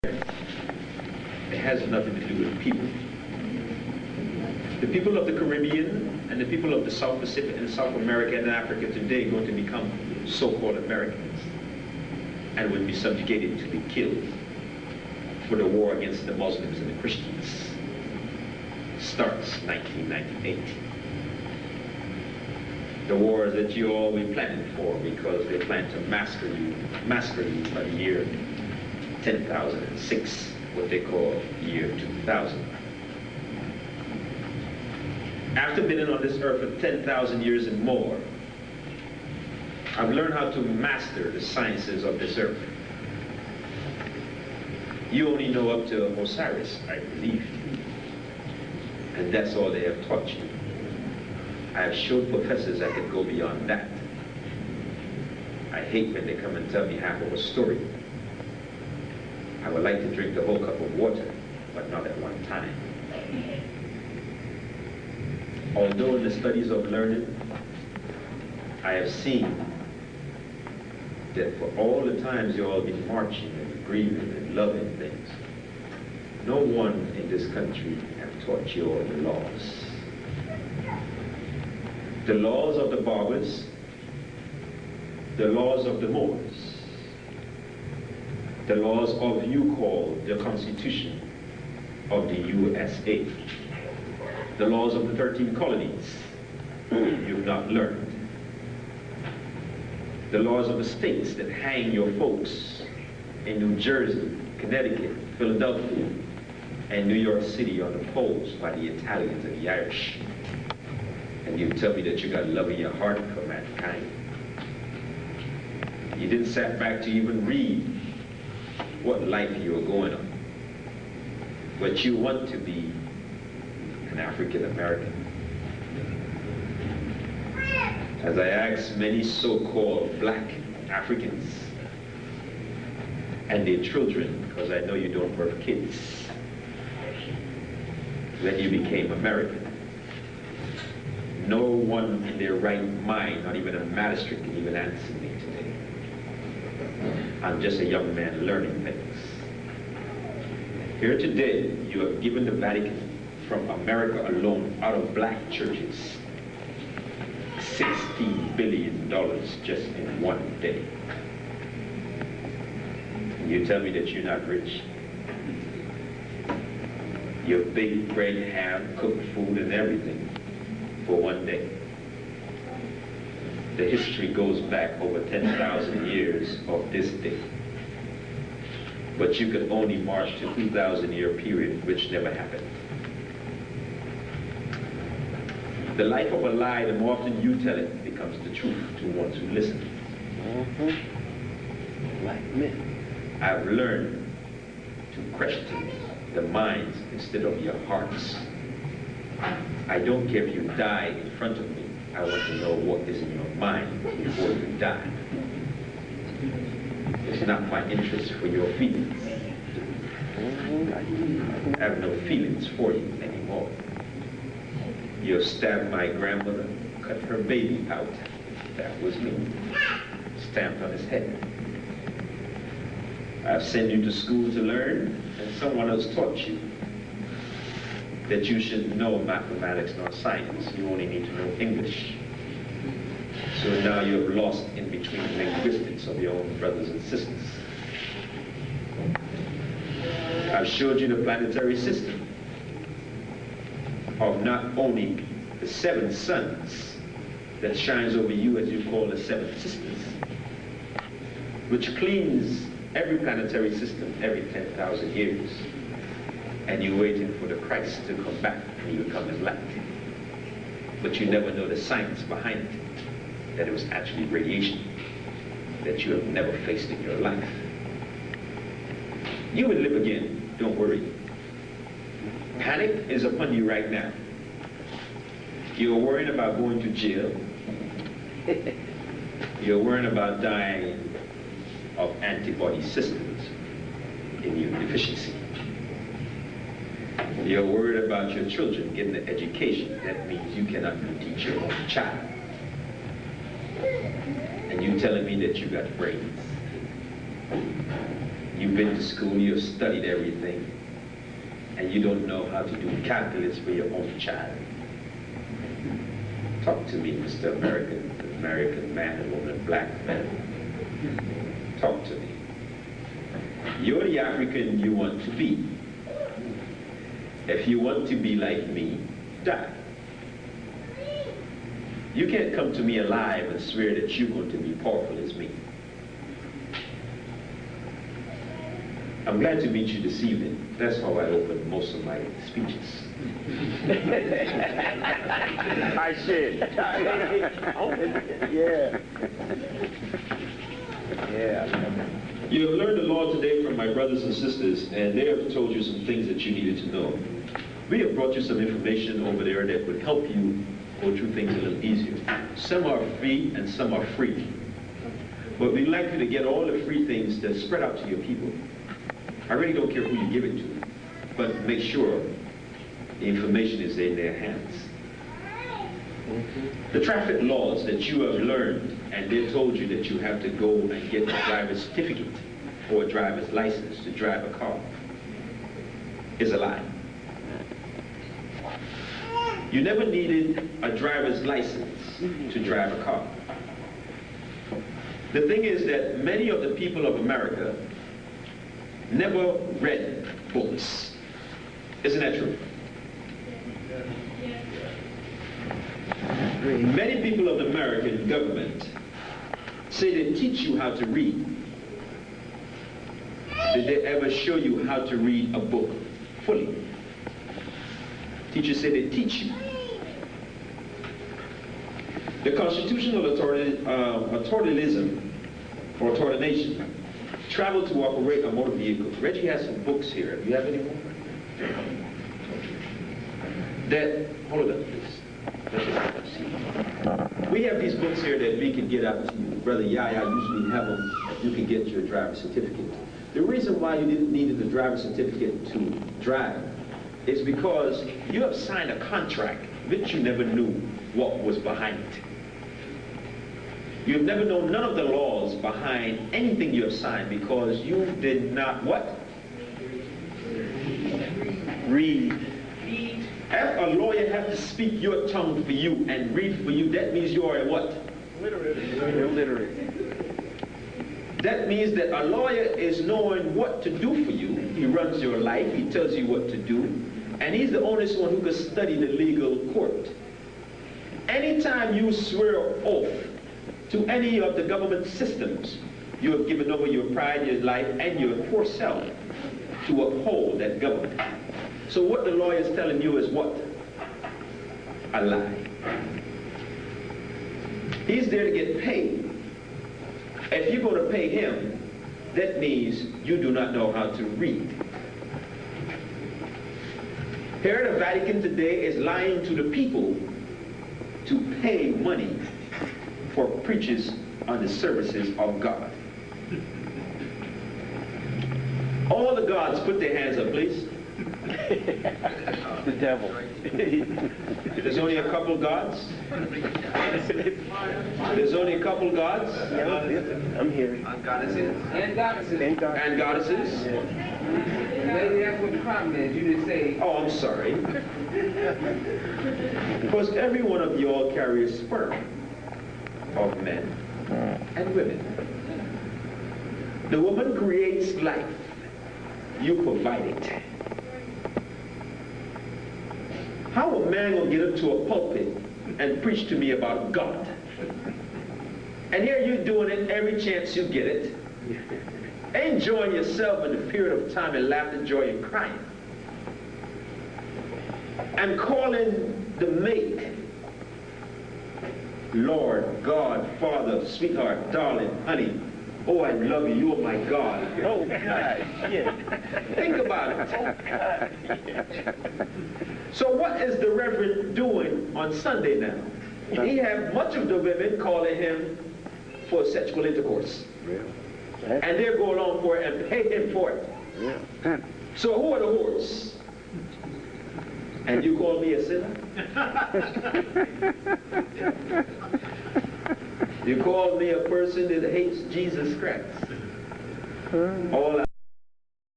It has nothing to do with people. The people of the Caribbean and the people of the South Pacific and South America and Africa today are going to become so-called Americans and will be subjugated to be killed for the war against the Muslims and the Christians. Starts 1998. The wars that you all be planning for, because they plan to massacre you by the year 10,006, what they call year 2000. After being on this earth for 10,000 years and more, I've learned how to master the sciences of this earth. You only know up to Osiris, I believe, and that's all they have taught you. I have showed professors I could go beyond that. I hate when they come and tell me half of a story. I would like to drink the whole cup of water, but not at one time. Although in the studies of learning, I have seen that for all the times you all been marching and grieving and loving things, no one in this country have taught you all the laws. The laws of the Barbers, the laws of the Moors, the laws of you call the Constitution of the USA, the laws of the 13 colonies, you've not learned. The laws of the states that hang your folks in New Jersey, Connecticut, Philadelphia, and New York City on the poles by the Italians and the Irish. And you tell me that you got love in your heart for mankind. You didn't sat back to even read what life you are going on. But you want to be an African American. As I ask many so-called black Africans and their children, because I know you don't birth kids, when you became American, no one in their right mind, not even a magistrate, can even answer me today. I'm just a young man learning things. Here today, you have given the Vatican, from America alone, out of black churches, $16 billion just in one day. And you tell me that you're not rich. You bake bread, ham, cooked food, and everything for one day. The history goes back over 10,000 years of this day. But you could only march to 2,000-year period, which never happened. The life of a lie, the more often you tell it, becomes the truth to ones who listen. Like me. I've learned to question the minds instead of your hearts. I don't care if you die in front of me. I want to know what is in your mind before you die. It's not my interest for your feelings. I have no feelings for you anymore. You have stabbed my grandmother, cut her baby out. That was me. Stamped on his head. I've sent you to school to learn, and someone else taught you that you shouldn't know mathematics nor science. You only need to know English. So now you have lost in between linguistics of your own brothers and sisters. I've showed you the planetary system of not only the 7 suns that shines over you, as you call the 7 sisters, which cleans every planetary system every 10,000 years. And you're waiting for the Christ to come back and you become his light. But you never know the science behind it, that it was actually radiation that you have never faced in your life. You will live again, don't worry. Panic is upon you right now. You're worrying about going to jail. You're worrying about dying of antibody systems, immune deficiency. You're worried about your children getting an education. That means you cannot even teach your own child. And you telling me that you got brains. You've been to school, you've studied everything, and you don't know how to do calculus for your own child. Talk to me, Mr. American man and woman, black man. Talk to me. You're the African you want to be. If you want to be like me, die. You can't come to me alive and swear that you're going to be powerful as me. I'm glad to meet you this evening. That's how I open most of my speeches. I should. Yeah. Yeah. You have learned the law today from my brothers and sisters, and they have told you some things that you needed to know. We have brought you some information over there that would help you go through things a little easier. Some are free and some are free. But we'd like you to get all the free things that spread out to your people. I really don't care who you give it to, but make sure the information is in their hands. The traffic laws that you have learned, and they told you that you have to go and get a driver's certificate or a driver's license to drive a car, is a lie. You never needed a driver's license to drive a car. The thing is that many of the people of America never read books. Isn't that true? Many people of the American government say they teach you how to read. Did they ever show you how to read a book fully? Teachers say they teach you. The constitutional authoritism or authority travel to operate a motor vehicle. Reggie has some books here. Do you have any more? That, hold it up, please. We have these books here that we can get out to you. Brother Yaya usually have them. You can get your driver's certificate. The reason why you didn't need the driver's certificate to drive is because you have signed a contract which you never knew what was behind it. You've never known none of the laws behind anything you have signed because you did not what? Read. If a lawyer has to speak your tongue for you and read for you, that means you are a what? Illiterate. That means that a lawyer is knowing what to do for you. He runs your life, he tells you what to do, and he's the only one who can study the legal court. Anytime you swear oath to any of the government systems, you have given over your pride, your life, and your poor self to uphold that government. So what the lawyer is telling you is what? A lie. He's there to get paid. If you're going to pay him, that means you do not know how to read. Here at the Vatican today is lying to the people to pay money for preachers on the services of God. All the gods, put their hands up, please. The devil. There's only a couple gods? There's only a couple gods? Yeah, I'm here. And goddesses. And goddesses? Maybe that's what the problem is. You just say, Oh, I'm sorry. Because every one of y'all carries sperm of men and women. The woman creates life. You provide it. How a man will get up to a pulpit and preach to me about God? And here you're doing it every chance you get it. Enjoying yourself in the period of time and laughter, joy, and crying. And calling the mate Lord, God, Father, sweetheart, darling, honey. Oh, I love you. You're my God. Oh, God. Yeah. Think about it. So what is the Reverend doing on Sunday now? He has much of the women calling him for sexual intercourse. And they'll go along for it and pay him for it. Yeah. So who are the whores? And you call me a sinner? You call me a person that hates Jesus Christ? All